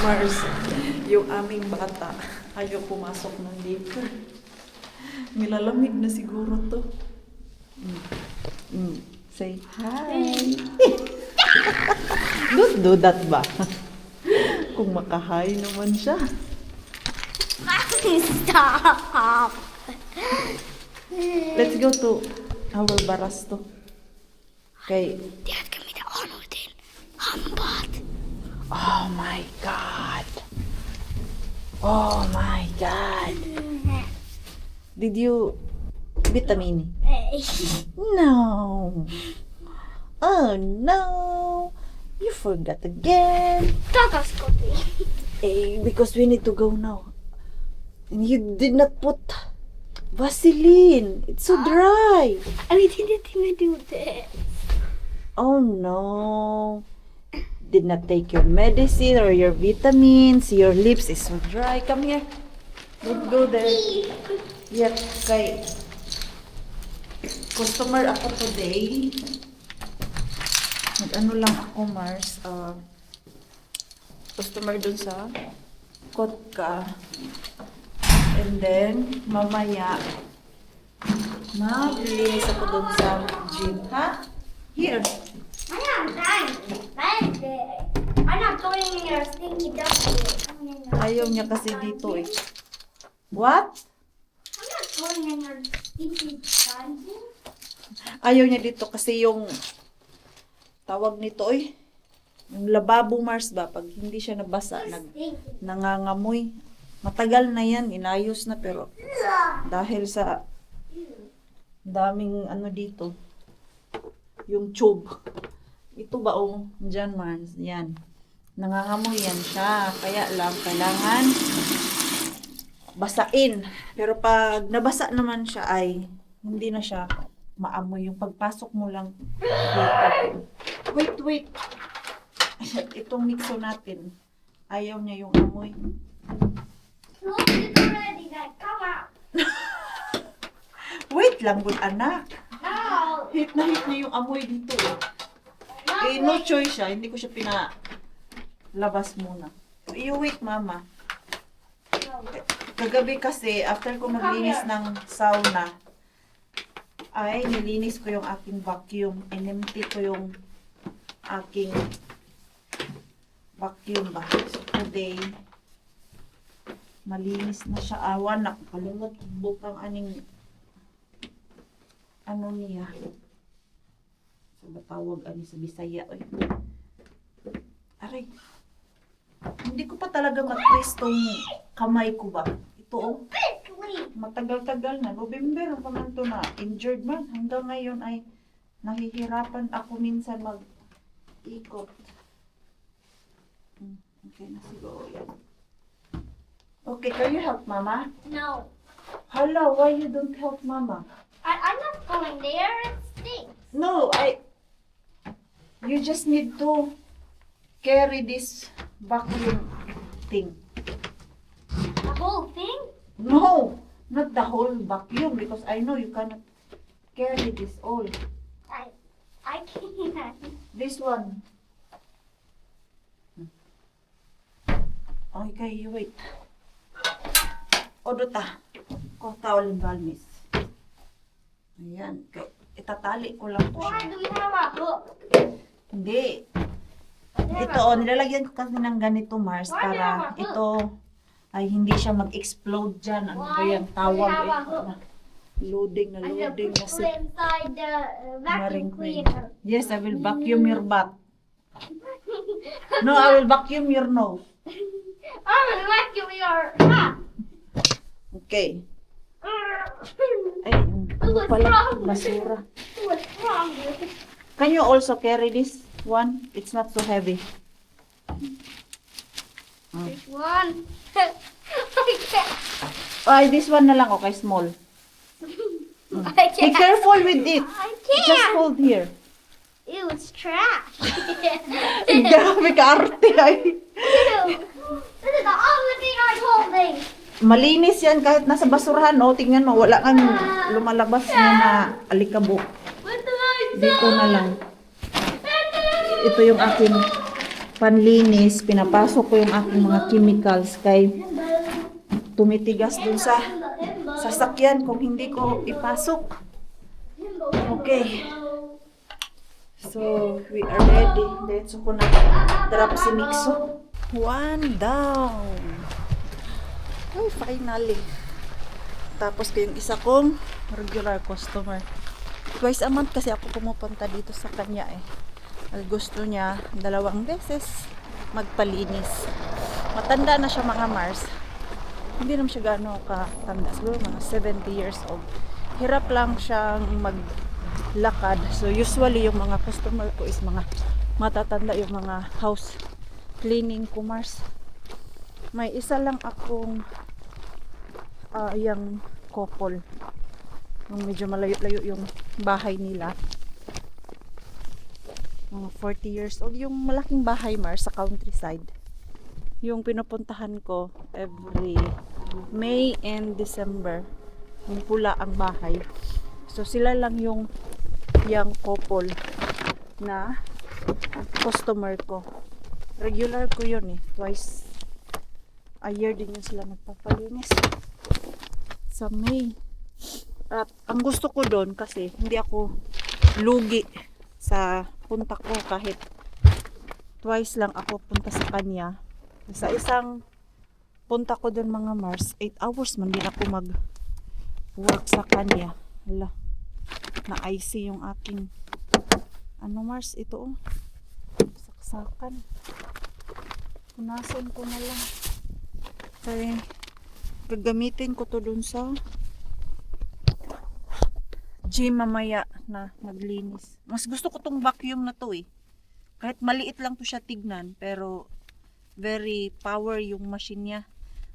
Mars, yung aming bata, ayaw pumasok ng dito. Nilalamig na siguro to. Say hi. Don't do that ba? Kung makahay naman siya. Stop. Let's go to our barasto. Okay. Dad, kan vi inte ha något till handbad? Oh my God. Oh my God. Did you vitamin? Nej. No. Oh no. You forgot again. Tata Scotty. Because we need to go now. And you did not put Vaseline. It's so dry. Vi didn't even do this. Oh no. Did not take your medicine or your vitamins. Your lips is so dry. Come here. Don't go there. Yep, kay customer ako today. Nag-ano lang ako, Mars. Customer dun sa Kotka. And then, mamaya, maglinis ako dun sa gym. Ha? Here. I'm not dying. I'm not going in your stinky dustbin. Ayaw niya kasi dito eh. What? I'm not going in your stinky dustbin. Ayaw niya dito kasi yung tawag nito eh. Yung lababo, Mars ba? Pag hindi siya nabasa, nangangamoy. Matagal na yan, inayos na pero dahil sa daming ano dito, yung tube. Ito ba dyan, Mars? Yan. Nangangamoy yan siya. Kaya lang, kailangan basain. Pero pag nabasa naman siya ay hindi na siya maamoy. Yung pagpasok mo lang dito. Wait. Itong mixo natin. Ayaw niya yung amoy. Look, it's already that. Come out. Wait lang, good anak. No. Hit na yung amoy dito. No choice siya. Hindi ko siya pinalabas muna. You wait, mama. Kagabi kasi, after ko maglinis ng sauna, ay nilinis ko yung aking vacuum. Inimti ko yung aking vacuum ba. So today, malinis na siya. Awan, nakakalungot. Bukang aning ano niya. Sa batawag, ani sa Bisaya. Oy. Aray. Hindi ko pa talaga matwist tong kamay ko ba. Ito matagal-tagal na. November pa man to na. Injured man. Hanggang ngayon ay nahihirapan ako minsan mag-ikot. Okay na siguro yan. Okay, can you help mama? No. Hello, why you don't help mama? I'm not going there. It stinks. No, you just need to carry this vacuum thing. The whole thing? No, not the whole vacuum because I know you cannot carry this all. I can't. This one. Okay, you wait. Oduta. Kung tawalin balmis. Ayan. Okay. Itatali ko lang po Why siya. do we have a hook? Hindi. Ito, nilalagyan ko kasi ng ganito, Mars, Why do you have para a hook? ito ay hindi siya mag-explode dyan. Ano ba Why yan? do we Tawag have a eh. hook? Loading na I'm gonna loading na put it inside the vacuum Maring queen. cleaner. Yes, I will vacuum your butt. No, I will vacuum your nose. I'm gonna vacuum your hat. Okay. Ay, ano pala, basura. What's wrong with it? Can you also carry this one? It's not so heavy. This one. I can't. Ay, this one na lang, okay, small. I Be can't. careful with it. I Just can't. hold here. Ew, it's trash. Grabe ka arte ay. Ew. This is the only thing I'm holding. Malinis yan kahit nasa basurahan, oh. Tingnan mo, wala kang lumalabas na alikabok. With the lights Dito na lang. Ito yung aking panlinis, pinapasok ko yung aking mga chemicals kay tumitigas dun sa sasakyan kung hindi ko ipasok. Okay. So, we are ready. Diretso ko na drop si Mixo. One down. Oh, finally. Tapos ko yung isa kong regular customer. Twice a month kasi ako pumupunta dito sa kanya eh. Al gusto niya 2 beses magpalinis. Matanda na siya mga Mars. Hindi naman siya gano'ng katanda. Siguro mga 70 years old. Hirap lang siyang maglakad. So usually yung mga customer ko is mga matatanda, yung mga house cleaning ko Mars. May isa lang akong yung couple. Yung medyo malayo-layo yung bahay nila. Mga 40 years old. Yung malaking bahay Mars sa countryside. Yung pinupuntahan ko every May and December. Yung pula ang bahay. So sila lang yung couple na customer ko. Regular ko yun eh. Twice a year din yung sila nagpapalinis. Sa May. At ang gusto ko doon kasi hindi ako lugi sa punta ko kahit twice lang ako punta sa kanya. Sa isang punta ko doon mga Mars, 8 hours man din ako mag-work sa kanya. Hala, na-icy yung aking Mars, ito oh. Saksakan. Punasan ko na lang. Kaya gagamitin ko to doon sa gym mamaya na maglinis. Mas gusto ko tong vacuum na to eh. Kahit maliit lang to siya tignan, pero very power yung machine niya.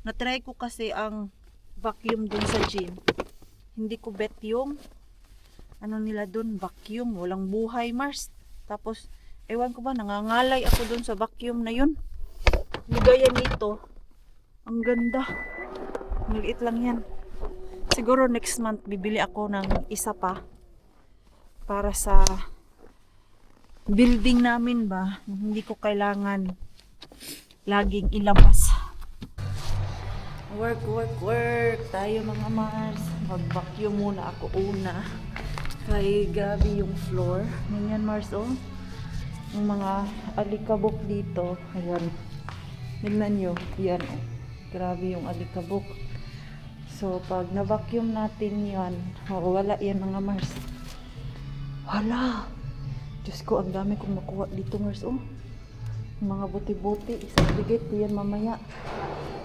Na-try ko kasi ang vacuum dun sa gym. Hindi ko bet yung nila dun, vacuum. Walang buhay Mars. Tapos, ewan ko ba, nangangalay ako dun sa vacuum na yun. Ligaya nito. Ang ganda. Maliit lang yan. Siguro next month bibili ako ng isa pa para sa building namin ba. Hindi ko kailangan laging ilabas. Work tayo mga Mars. Mag-vacuum muna ako una. Kay grabe yung floor. Ganyan Mars oh. Yung mga alikabok dito. Ayan. Tignan nyo. Yan oh. Grabe yung alikabok. So, pag na-vacuum natin yan, wala yan mga Mars. Hala! Diyos ko, ang dami kong makuha dito Mars oh. Mga buti-buti, isang bigit yan mamaya.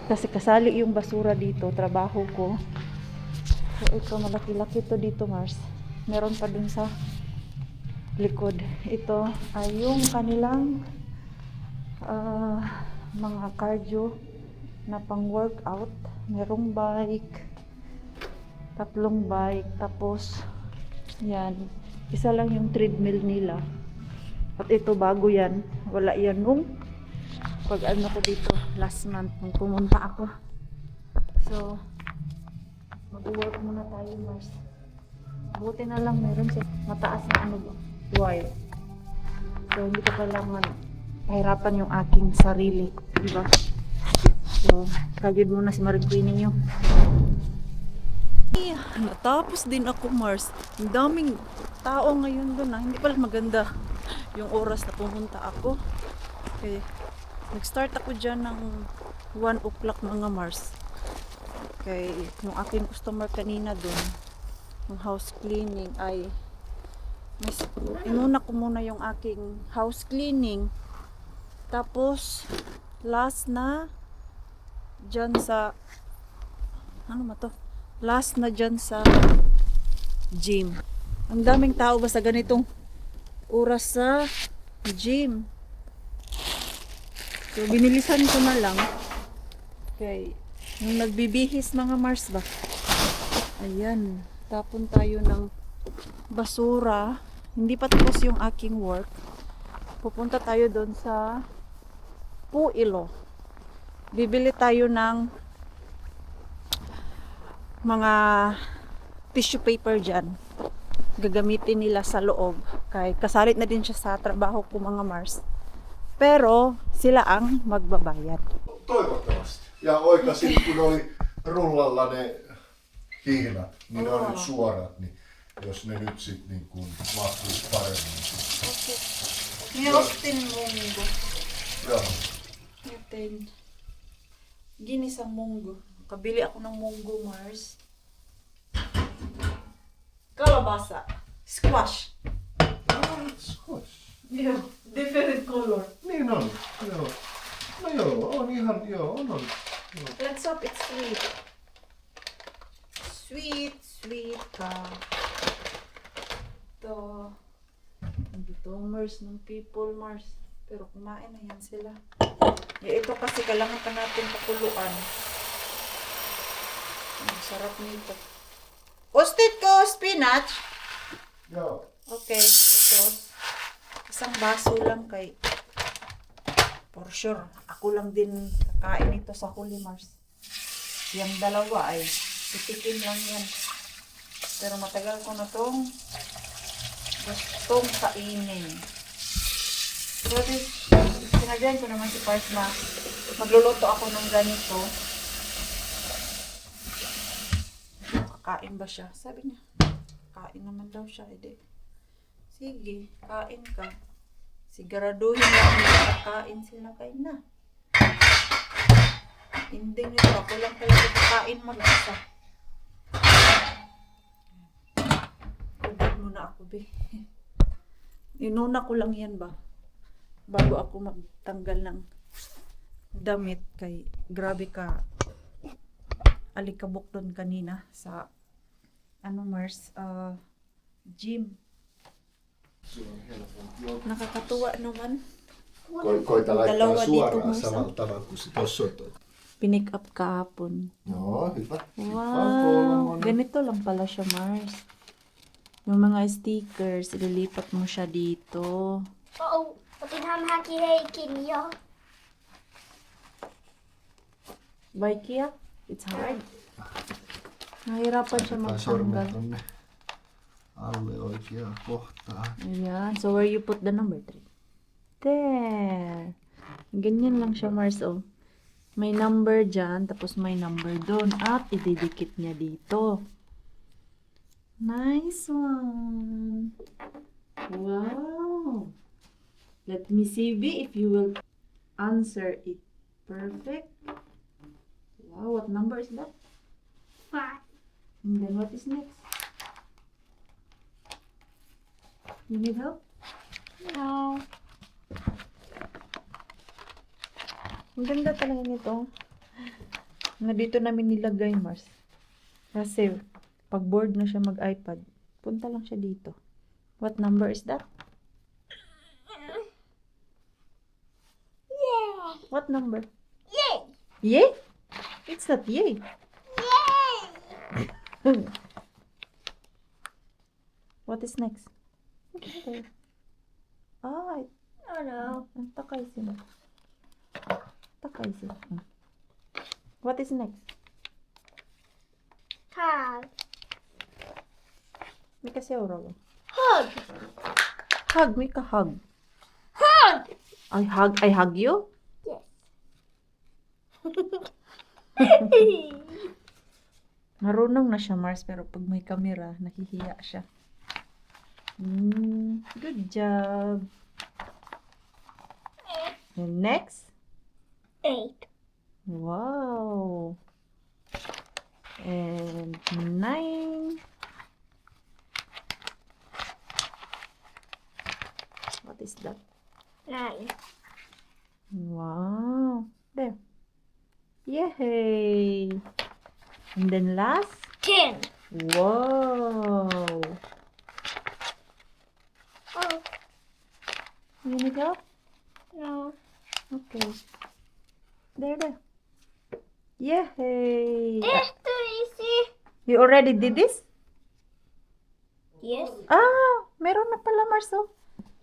Kasi kasali yung basura dito, trabaho ko. So ito, malaki-laki to dito Mars. Meron pa dun sa likod. Ito ay yung kanilang mga cardio na pang workout. Merong bike, 3 bike, tapos yan, isa lang yung treadmill nila. At ito bago yan, wala yan nung pag ko dito last month nung pumunta ako. So mag-work muna tayo Mars. Buti na lang meron siya mataas na wire. So hindi ko kailangan pahirapan yung aking sarili, diba? So kagid muna si Marie Queen ninyo. Natapos din ako Mars. Ang daming tao ngayon doon hindi pala maganda yung oras na pumunta ako. Okay. Nag-start ako dyan ng 1 o'clock mga Mars. Okay. Yung aking customer kanina doon, yung house cleaning ay inuna ko muna yung aking house cleaning. Tapos last na dyan sa last na dyan sa gym. Ang daming tao ba sa ganitong oras sa gym. So binilisan ko na lang. Okay. Yung nagbibihis mga Mars ba? Ayan. Tapon tayo ng basura. Hindi pa tapos yung aking work. Pupunta tayo doon sa Puilo. Bibili tayo ng mga tissue paper dyan. Gagamitin nila sa loob. Kaya kasalit na din siya sa trabaho ko mga Mars. Pero sila ang magbabayad. Toivottavasti. Ja oikaisin, kun oli rullalla ne hihnat, niin ne on nyt suorat, niin jos ne nyt sit niin kuin mahtuisi paremmin. Minä ostin munggo. Joo. Minä tein ginisang munggo. Kabili ako ng munggo, Mars. Kalabasa. Squash. Squash. Yeah, different color. Niin on. Joo. No joo, on ihan, joo, on. Let's hope it's sweet. Sweet ka. Ito. Ito, Mars ng people, Mars. Pero kumain na yan sila. Ito kasi kailangan ka natin pakuluan. Ang sarap nito. Ostit ko, spinach. Joo. Okay, ito. Isang baso lang kay for sure. Ako lang din kakain ito sa Holy Mars. Yung dalawa ay titikin lang yan. Pero matagal ko na tong gustong kainin. Pero sinadyan ko naman si Pars na magluluto ako ng ganito. Kakain ba siya? Sabi niya, kain naman daw siya. Hindi. Sige, kain ka. Siguraduhin lang na kakain sila kayo na. Hindi nito. Ako lang talaga kakain mag-isa. Kubig muna ako, be. Inuna ko lang yan ba? Bago ako magtanggal ng damit kay grabe ka alikabok doon kanina sa Mars, gym. Nakakatuwa naman. Koita laittaa Dalawa dito, suoraan Mars, samalla tavalla kuin se tossa on. Pinick up kahapon. Joo, hyvä. Wow! Ganito lang pala siya, Mars. Yung mga stickers, ililipat mo siya dito. Oo, otinhan haki Heikin jo. By Kia, it's hard. Nahirapan siya Laitetaan sormet magtanggal. tonne alle oikeaan kohtaan. Ayan. So, where you put the number 3? There. Ganyan lang siya, Mars. Oh. May number dyan, tapos may number doon. At ididikit niya dito. Nice one. Wow. Let me see, V, if you will answer it perfect. Wow, what number is that? 5. And then what is next? You need help? No. Ang ganda talaga nito. Nga dito namin nilagay, Mars. Kasi, pag bored na siya mag-iPad, punta lang siya dito. What number is that? Yeah. What number? Yay. Yay? It's not yay. Yay. What is next? Okay. Ah, Oh no. takay sila. Takay sila. What is next? Hug. May kasi oral. Hug. Hug, may ka hug. Hug. I hug you? Yes. Marunong na siya, Mars, pero pag may camera, nahihiya siya. Good job. And next? 8. Wow. And 9. What is that? 9. Wow. There. Yay! And then last? 10. Wow. Oh You need help? no. Okay. There. Yay! It's too easy. You already did this? Yes. Meron na pala, Marso.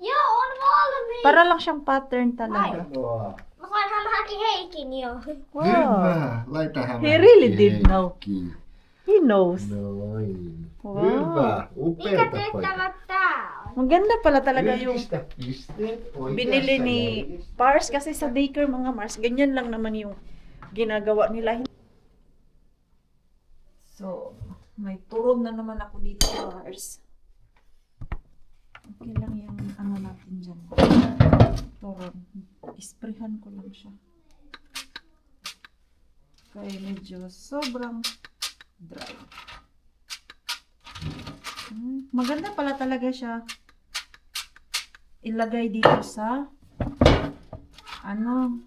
Ja, on valmis. Para lang siyang pattern talaga. Hienoa. Mä voin haki Heikin jo. Wow. Hyvä. Laita hän. He really did know. He knows. Noin. Wow. Hyvä. Mikä Upeata poika. tehtävä tää on? Maganda pala talaga yung Vilkistä pisteet binili oikeassa ni järjestyksessä. Pars kasi sa daycare mga Mars, ganyan lang naman yung ginagawa nila. So, may turon na naman ako dito, Mars. Okay lang yung ano natin dyan. Turon. Isprehan ko lang siya. Kaya medyo sobrang dry. Maganda pala talaga siya ilagay dito sa ano,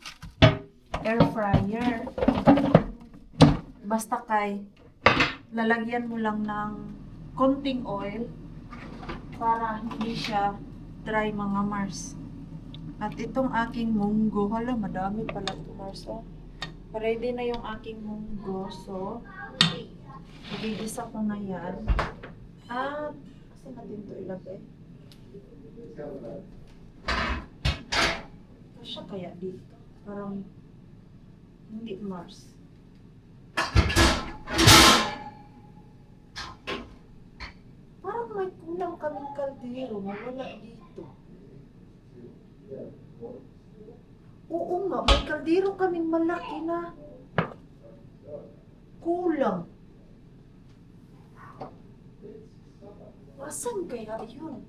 air fryer. Basta lalagyan mo lang ng konting oil para hindi siya dry mga Mars. At itong aking munggo, hala madami pala ito Mars. Oh. Ready na yung aking munggo. So, igigisa ko na yan. At, kasi natin ito ilagay. Kasya kaya dito? Parang hindi Mars. Parang may kulang kaming kaldero. Wala dito. Oo nga, may kaldero kaming malaki na. Kulang. Asan kaya yun?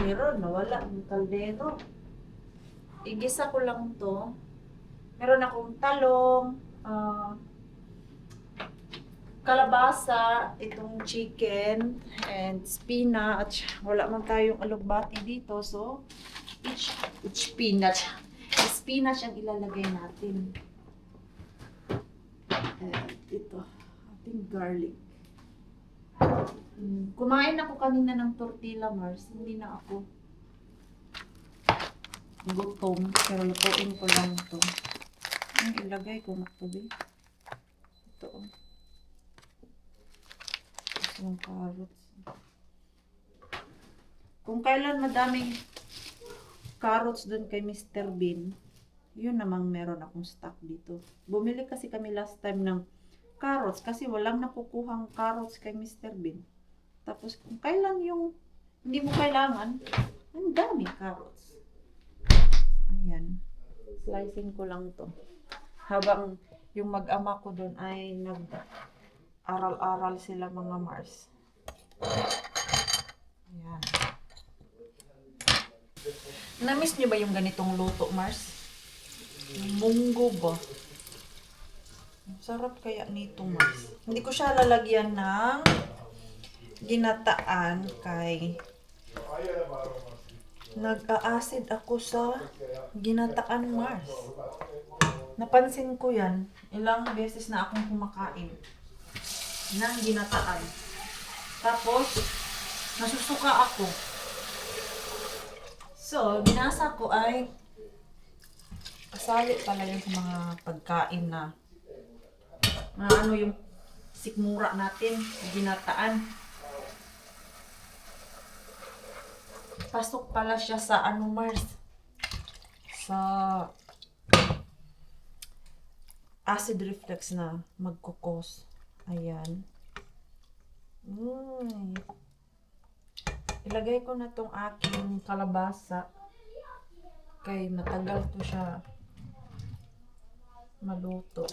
Meron, nawala yung kaldero. Igisa ko lang to. Meron akong talong, kalabasa, itong chicken, and spinach. Wala man tayong alugbati dito, so each spinach. Spinach ang ilalagay natin. And ito, ating garlic. Kumain ako kanina ng tortilla, Mars. Hindi na ako gutom. Pero lutuin ko lang ito. Ang ilagay ko magtubi. Ito. Ito yung carrots. Kung kailan madaming carrots dun kay Mr. Bean, yun namang meron akong stock dito. Bumili kasi kami last time ng carrots kasi walang nakukuhang carrots kay Mr. Bean. Tapos kung kailan yung hindi mo kailangan, ang dami carrots. Ayan. Slicing ko lang to. Habang yung mag-ama ko doon ay nag-aral-aral sila mga Mars. Ayan. Na-miss niyo ba yung ganitong luto, Mars? Yung munggo ba? Sarap kaya nito, Mars. Hindi ko siya lalagyan ng ginataan kay nag-a-acid ako sa ginataan, Mars. Napansin ko yan, ilang beses na akong kumakain ng ginataan. Tapos, nasusuka ako. So, binasa ko ay kasali pala yun sa mga pagkain na ano yung sikmura natin, ginataan. Pasok pala siya sa ano, Mars? Sa acid reflux na magkukos. Ayan. Ilagay ko na tong aking kalabasa. Kay matagal to siya maluto.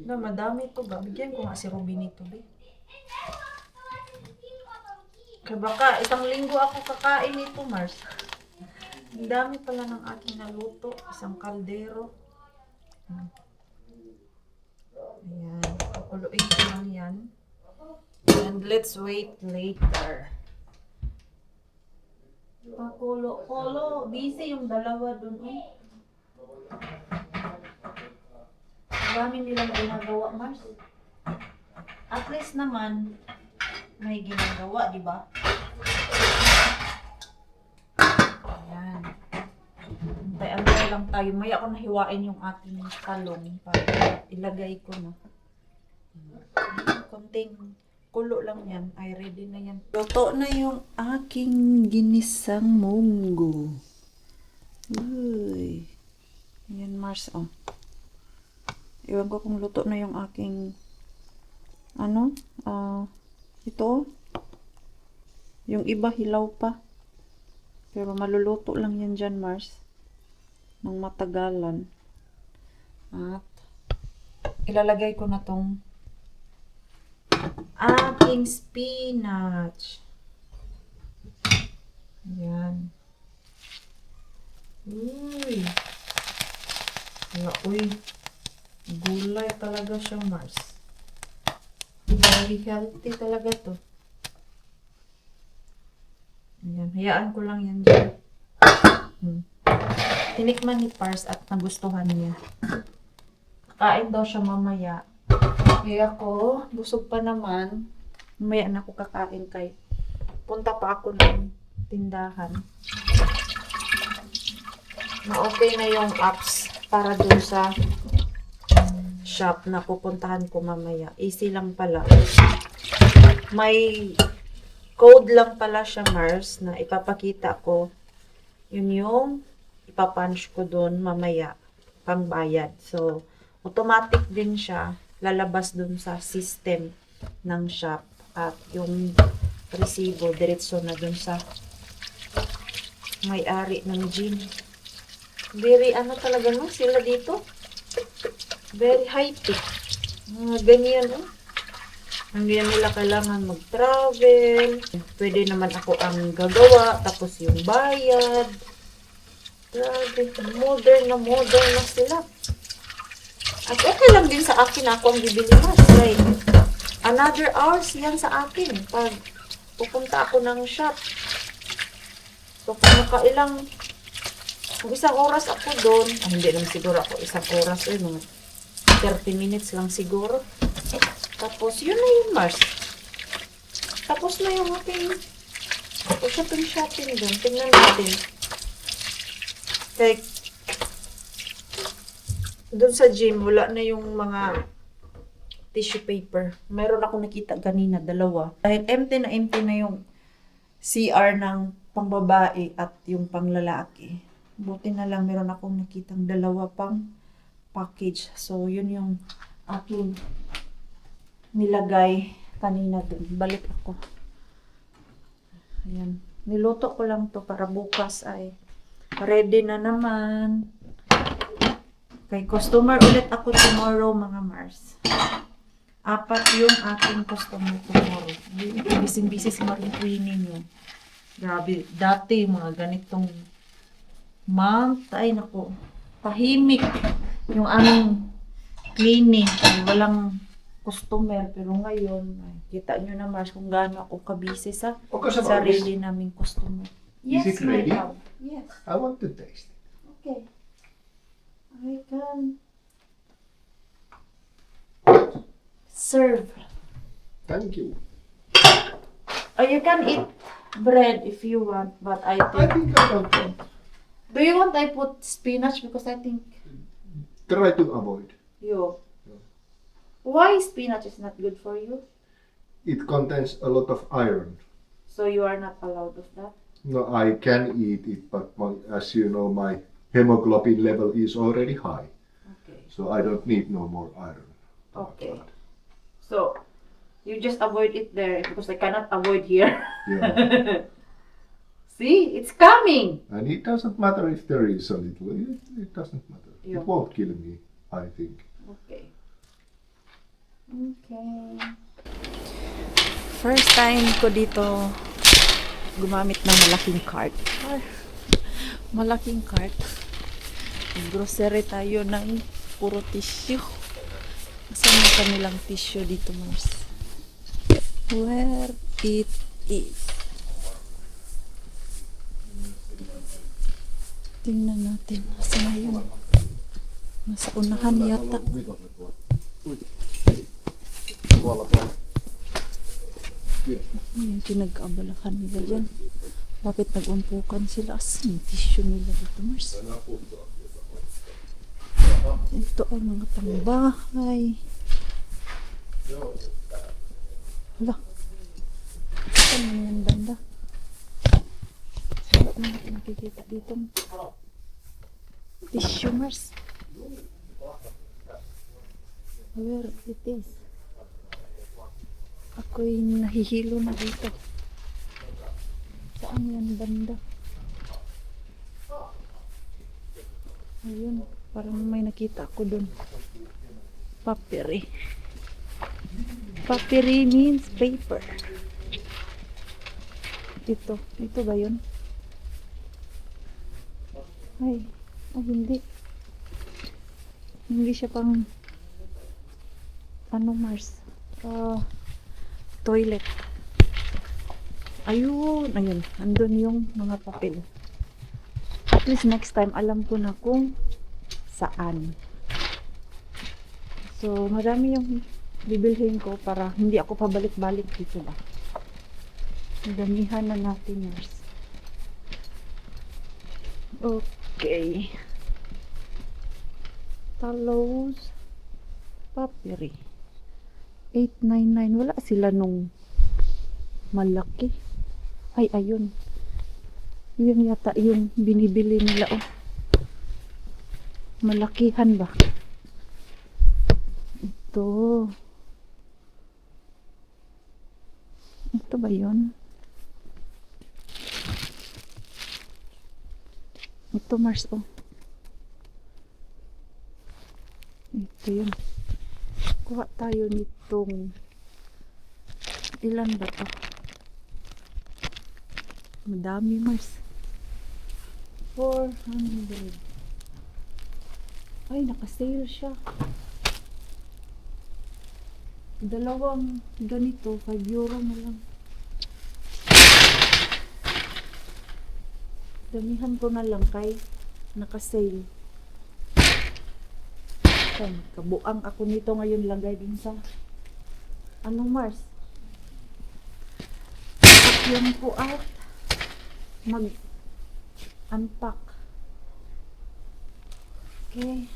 Na madami to ba? Bigyan ko nga si Ruby nito, be. Kaya baka isang linggo ako kakain nito, Mars. Ang dami pala ng aking naluto. Isang kaldero. Ayan. Pakuluin ko lang yan. And let's wait later. Pakulo. Busy yung dalawa dun, eh. Dami nilang ginagawa, Mars. At least naman, may ginagawa, di ba? Ayan. Antay-antay lang tayo. Maya ako nahiwain yung ating talong para ilagay ko na. Konting kulo lang yan. Ay, ready na yan. Luto na yung aking ginisang munggo. Uy. Ayan, Mars, oh. Iwan ko kung luto na yung aking ito. Yung iba hilaw pa. Pero maluluto lang yan dyan, Mars. Nang matagalan. At ilalagay ko na tong aking spinach. Ayan. Uy. Uy. Gulay talaga siya, Mars. Very healthy talaga to. Ayan. Hayaan ko lang yan dyan. Tinikman ni Pars at nagustuhan niya. Kakain daw siya mamaya. Kaya ako, busog pa naman. Mamaya na ako kakain kay. Punta pa ako ng tindahan. Na okay na yung apps para dun sa shop na pupuntahan ko mamaya. Easy lang pala. May code lang pala siya, Mars, na ipapakita ko. Yun yung ipapunch ko dun mamaya. Pangbayad. So, automatic din siya. Lalabas dun sa system ng shop. At yung resibo, diretso na dun sa may-ari ng gym. Very ano talaga no, sila dito. Very high-tech. Ganyan oh. Hindi nila kailangan mag-travel. Pwede naman ako ang gagawa. Tapos yung bayad. Grabe. Modern na sila. At okay lang din sa akin ako ang bibili mas. Like, another hours yan sa akin. Pag pupunta ako ng shop. So, kung isang oras ako doon, hindi naman siguro ako isang oras, mga 30 minutes lang siguro. Tapos, yun na yung Mars. Tapos na yung ating shopping doon. Tingnan natin. Like, doon sa gym, wala na yung mga tissue paper. Meron akong nakita kanina, 2. Dahil empty na yung CR ng pangbabae at yung panglalaki. Buti na lang meron akong nakitang 2 pang package. So, yun yung aking nilagay kanina dun. Balik ako. Ayan. Niluto ko lang to para bukas ay ready na naman. Kay customer ulit ako tomorrow, mga Mars. 4 yung aking customer tomorrow. Bising-bising si Marie cleaning yun. Grabe. Dati, mga ganitong month, ay nako, tahimik yung aming cleaning. Ay, walang customer. Pero ngayon, ay, kita nyo na Mars kung gaano ako kabisi sa sarili naming customer. Is it ready? My love. Yes. I want to taste it. Okay. I can serve. Thank you. Or you can eat bread if you want, but I I think... think I don't want. Do you want I put spinach? Because I think Try to avoid. you... Why spinach is not good for you? It contains a lot of iron. So you are not allowed of that? No, I can eat it, but as you know, my hemoglobin level is already high. Okay. So I don't need no more iron. Okay. So, you just avoid it there because I cannot avoid here. Yeah. See? It's coming! And it doesn't matter if there is a little. It doesn't matter. Yeah. It won't kill me, I think. Okay. Okay. First time ko dito gumamit ng malaking cart. Malaking cart. Grocery tayo ng puro tissue. Saan yung kanilang tissue dito, Mars? Where it is. Tingnan natin. Nasa na yun? Nasa unahan yata. Yung pinag-aabalakan nila dyan. Bakit nag-umpukan sila? Asan yung tissue nila dito, Mars? Ito ay mga pangbahay. Hala. Saan naman yung banda? Wala naman nakikita dito. Tissue, Mars. Where it is? Ako'y nahihilo na dito. Saan yan banda? Ayun, parang may nakita ako dun. Papiri. Papiri means paper. Ito ba yun? Ay, hindi. Hindi siya pang ano, Mars? Toilet. Ayun. Andun yung mga papel. At least next time, alam ko na kung saan. So, marami yung bibilhin ko para hindi ako pabalik-balik dito ba. Damihan na natin, Mars. Okay. Talos Papiri 899. Wala sila nung malaki. Ay, ayun. Yun yata yung binibili nila. Oh. Malakihan ba? Ito. Ito ba yun? Ito, Mars, oh. Ito yun. Kuha tayo nitong ilan ba to? Madami, Mars. 400. Ay, naka-sale siya. Dalawang ganito, 5 euro na lang. Damihan ko na lang kay naka-sale. Kabuang ako nito ngayon lagay din sa ano, Mars. Yan po at mag-unpack. Okay.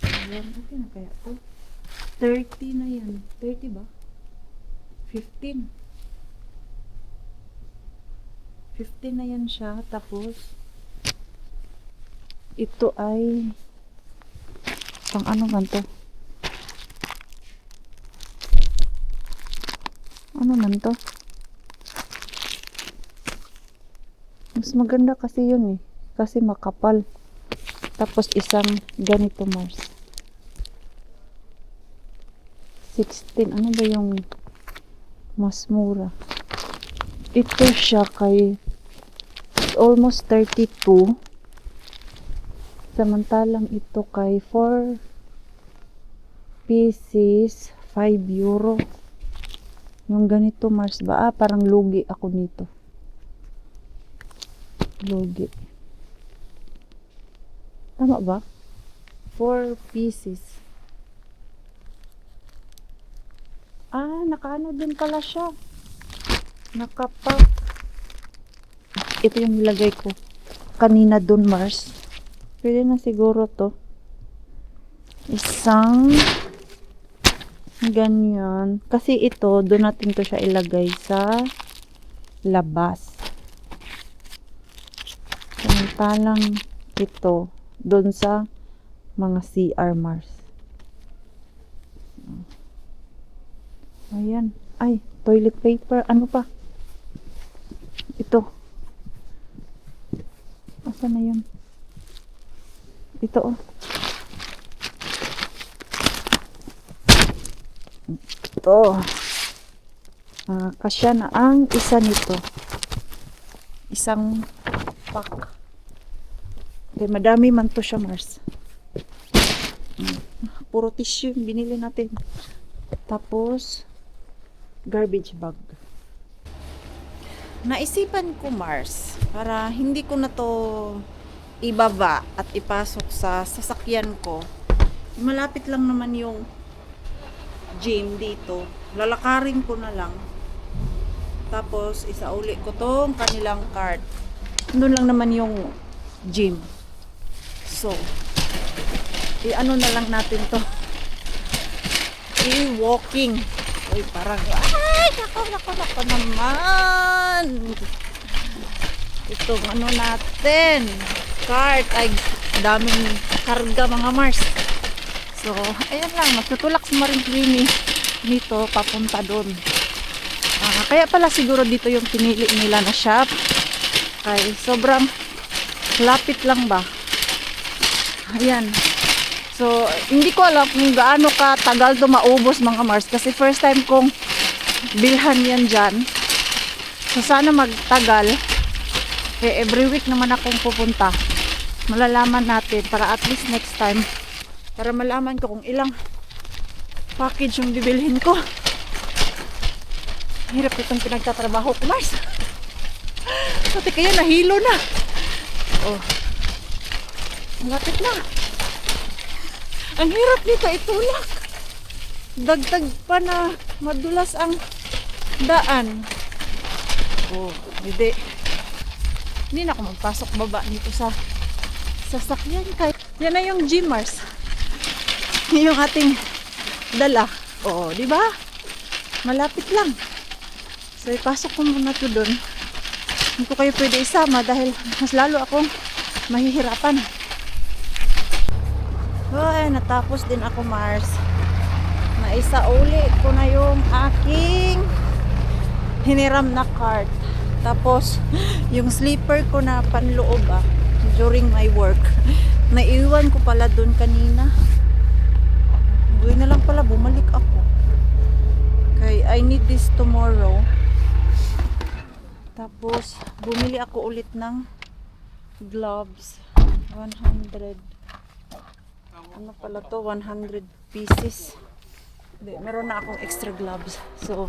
Ayan, okay na kaya to? 30 na yan. 30 ba? 15. 15 na yan siya. Tapos, ito ay pang ano man to? Ano man to? Mas maganda kasi yun eh. Kasi makapal. Tapos isang ganito, Mars. 16. Ano ba yung mas mura? Ito siya kay almost 32. Samantalang ito kay 4 pieces 5 euro. Yung ganito, Mars ba? Parang lugi ako nito. Lugi. Tama ba? 4 pieces. Nakaano din pala siya. Nakapak. Ito yung nilagay ko kanina dun, Mars. Pwede na siguro to. Isang ganyan. Kasi ito, doon natin to siya ilagay sa labas. Samantalang ito, doon sa mga CR, Mars. Ayan. Ay, toilet paper. Ano pa? Ito. Asa na yun? Ito, oh. Ito. Kasya na ang isa nito. Isang pack. Okay, madami man to siya, Mars. Puro tissue yung binili natin. Tapos, garbage bag. Naisipan ko, Mars, para hindi ko na to ibaba at ipasok sa sasakyan ko. Malapit lang naman yung gym dito. Lalakarin ko na lang. Tapos, isauli ko tong kanilang cart. Doon lang naman yung gym. So, i-ano na lang natin to. I-walking. Uy, parang, ay, nako naman. Itong ano natin, cart, ay, daming karga, mga Mars. So, ayan lang, magtutulak si Maring Queenie. nito papunta doon. Kaya pala siguro dito yung pinili nila na shop. Ay, sobrang lapit lang ba? Ayan. So, hindi ko alam kung gaano ka tagal to maubos mga Mars. Kasi first time kong bilhan yan dyan. So, sana magtagal. Every week naman akong pupunta. Malalaman natin para at least next time. Para malaman ko kung ilang package yung bibilhin ko. Hirap itong pinagtatrabaho ko, Mars. Pati kaya nahilo na. Oh. Malapit na. Ang hirap nito itulak. Dagdag pa na madulas ang daan. Oh, hindi. Hindi na ako magpasok baba dito sa sasakyan. Yan na yung gym, Mars. Yung ating dala. Oh, di ba? Malapit lang. So, ipasok ko muna to doon. Hindi ko kayo pwede isama dahil mas lalo akong mahihirapan. Ay, natapos din ako, Mars. Naisauli ko na yung aking hiniram na cart. Tapos, yung sleeper ko na panloob during my work. Naiwan ko pala doon kanina. Buhay na lang pala, bumalik ako. Okay, I need this tomorrow. Tapos, bumili ako ulit ng gloves. 100. Ano pala to? 100 pieces. Hindi, meron na akong extra gloves. So,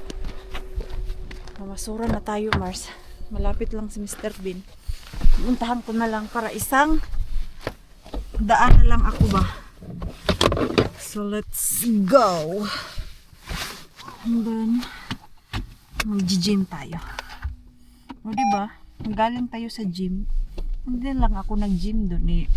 mamasura na tayo, Mars. Malapit lang si Mr. Bean. Puntahan ko na lang para isang daan na lang ako ba. So, let's go. And then, mag-gym tayo. O, diba? Galing tayo sa gym. Hindi lang ako nag-gym doon eh.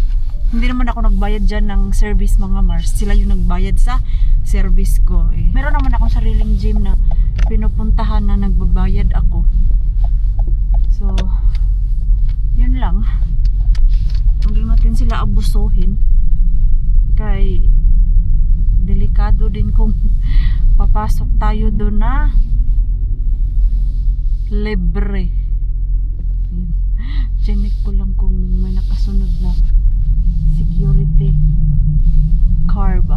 Hindi naman ako nagbayad dyan ng service mga Mars. Sila yung nagbayad sa service ko eh. Meron naman akong sariling gym na pinupuntahan na nagbabayad ako. So, yun lang. Huwag natin sila abusuhin. Kay delikado din kung papasok tayo doon na libre. Check ko lang kung may nakasunod na security car ba.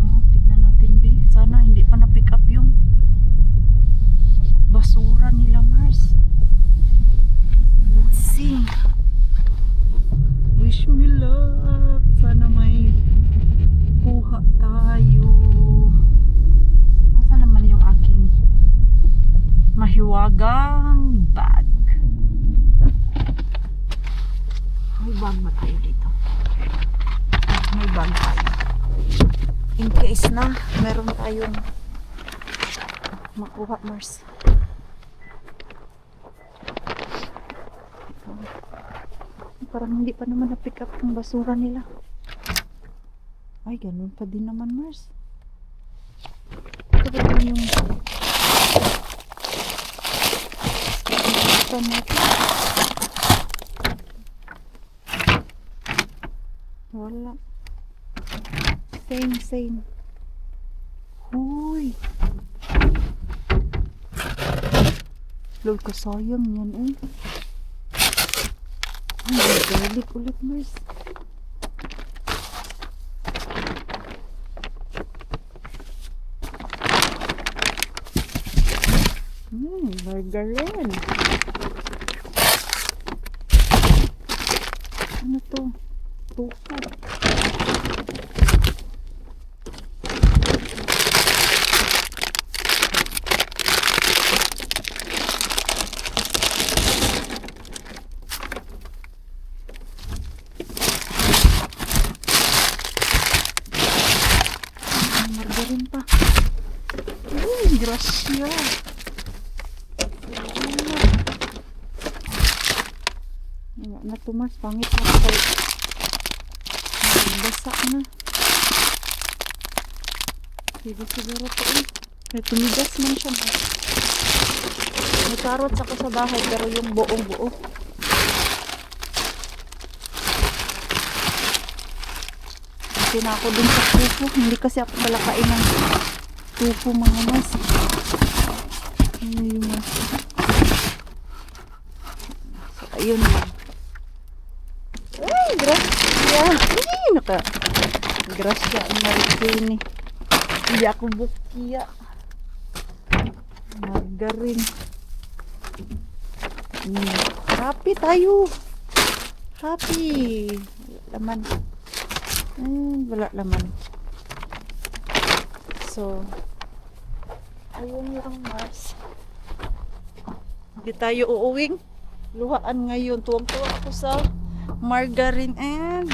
Oh, tignan natin B. Sana hindi pa na-pick up yung basura nila, Mars. Let's see. Wish me luck. Sana may kuha tayo. Nasaan naman yung aking mahiwagang bag? May bag ba tayo dito? May bag tayo. In case na meron tayong makuha, Mars. Parang hindi pa naman na-pick up yung basura nila. Ay, ganun pa din naman, Mars. Ito ba yung ito natin? Wala. Same. Huy. Lord, kasayang yan eh. Ay, balik ulit, Mars. Margarine. Ano to? Tofu. Margarine pa. Grasya. Na to, Mars, pangit na ito. Basa na. Sige siguro po eh. May tumigas man siya. May carrots ako sa bahay pero yung buong buo. Kasi na ako dun sa tupo. Hindi kasi ako palakain ng tupo mga mas. Ayun. So, ayun lang. Ay, grasya. Ay, grasya ang marikini. Hindi ako bukiya. Margarin. Happy tayo. Happy. Wala laman. Wala laman. So, ayun lang Mars. Hindi tayo uuwing. Luhaan ngayon. Tuwang-tuwa ako sa margarine and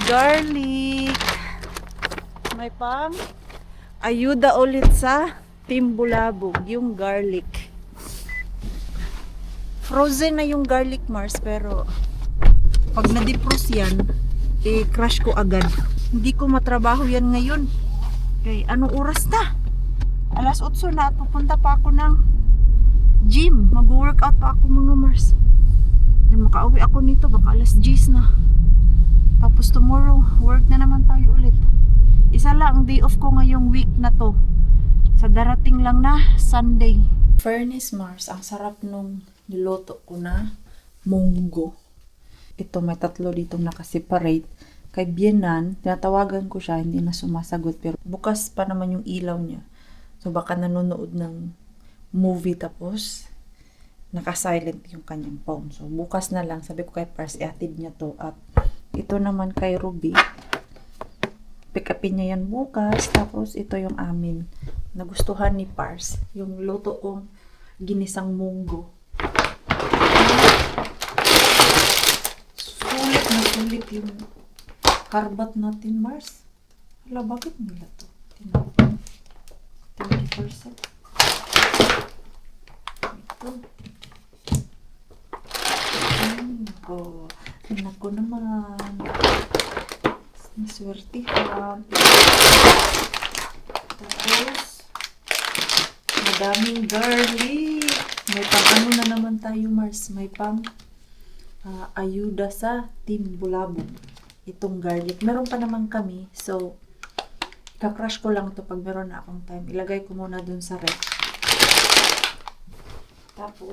garlic. May pang ayuda ulit sa Team Bulabog, yung garlic. Frozen na yung garlic Mars, pero pag na-defrost yan, i-crush ko agad. Hindi ko matrabaho yan ngayon. Okay, anong oras na? 8:00 na at pupunta pa ako ng gym. Mag-workout pa ako mga Mars. Hindi makauwi ako nito, baka 10:00 na. Tapos tomorrow, work na naman tayo ulit. Isa lang ang day off ko ngayong week na to. Sa darating lang na Sunday. Fairness Mars, ang sarap nung niloto ko na munggo. Ito, may 3 ditong nakaseparate. Kay Bienan, tinatawagan ko siya, hindi na sumasagot. Pero bukas pa naman yung ilaw niya. So baka nanonood ng movie tapos naka-silent yung kanyang phone. So bukas na lang, sabi ko kay Pars, ihatid niya to. At ito naman kay Ruby. Pick upin niya yan bukas. Tapos ito yung amin. Nagustuhan ni Pars. Yung luto kong ginisang munggo. Sulit na sulit yung karbat natin, Mars. Hala, bakit nila to? 20%. Ito. Nako. Nako naman. Naswertihan. Tapos, madaming garlic. May pang ano na naman tayo, Mars. May pang ayuda sa Team Bulabog. Itong garlic. Meron pa naman kami. So, kakrush ko lang to pag meron na akong time. Ilagay ko muna dun sa ref. Tapos,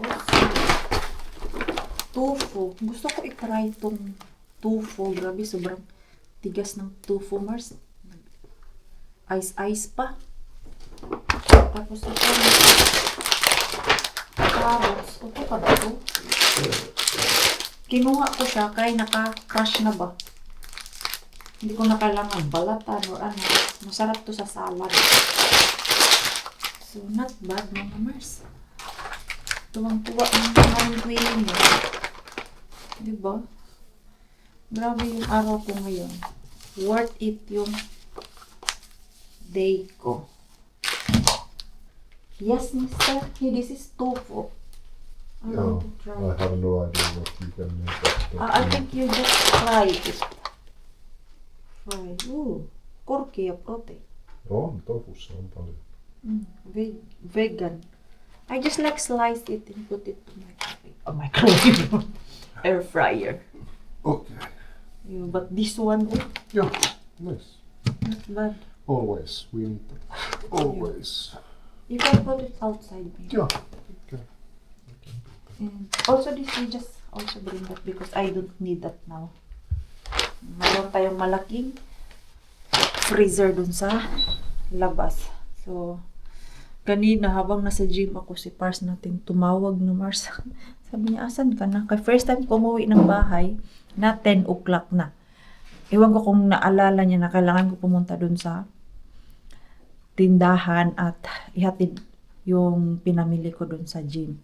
tofu. Gusto ko i-try itong tofu. Grabe, sobrang tigas ng tofu, Mars. Ice pa. Tapos ito, carrots. Ito pa ba ito? Kinuha ko siya kaya naka-crush na ba? Hindi ko na kailangan balatan o ano. Masarap to sa salad. So, not bad mga Mars. Tuwang-tuwa ng hungry mo. Diba? Grabe yung araw ko ngayon. Worth it yung day ko. Yes, mister. Hey, this is tofu. I Yeah, want to try. I have no idea what you can make of that. I think you just fry it. Fry. Ooh. Korkia protein. On tofussa on paljon. Vegan. I just like slice it and put it to microwave. Air fryer. Okay. Yeah, but this one, oh, Yeah, nice. not bad. Always. We need that. Always. You can put it outside maybe. Yeah. Okay. And also this, we just also bring that because I don't need that now. Mayroon tayong malaking freezer dun sa labas. So, kanina habang nasa gym ako, si Pars natin tumawag na Mars. Sabi niya, asan ka na? Kaya first time ko umuwi ng bahay, na 10 o'clock na. Ewan ko kung naalala niya na kailangan ko pumunta dun sa tindahan at ihatid yung pinamili ko dun sa gym.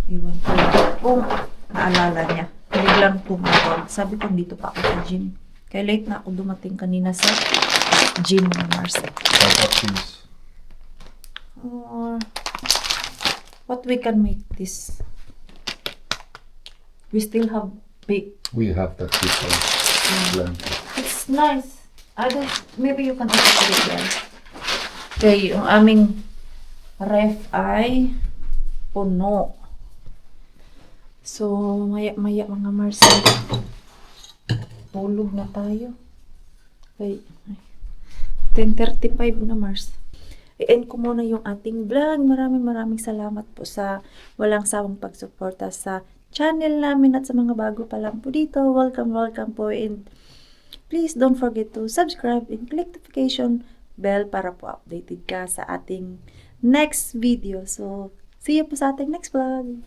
Ewan ko kung naalala niya. Biglang tumawag. Sabi ko, dito pa ako sa gym. Kaya late na ako dumating kanina sa gym na Mars. I got cheese. Or what we can make this? We still have big. We have that different blend. It's nice. I don't. Maybe you can also put it there. Okay, yung aming ref ay puno. So, maya mga Marcel. Tulog na tayo. Ay, 10:35 na, Mars. I-end ko muna yung ating vlog. Maraming salamat po sa walang sawang pagsuporta sa channel namin at sa mga bago pa lang po dito. Welcome po, and please don't forget to subscribe and click notification bell para po updated ka sa ating next video. So, see you po sa ating next vlog.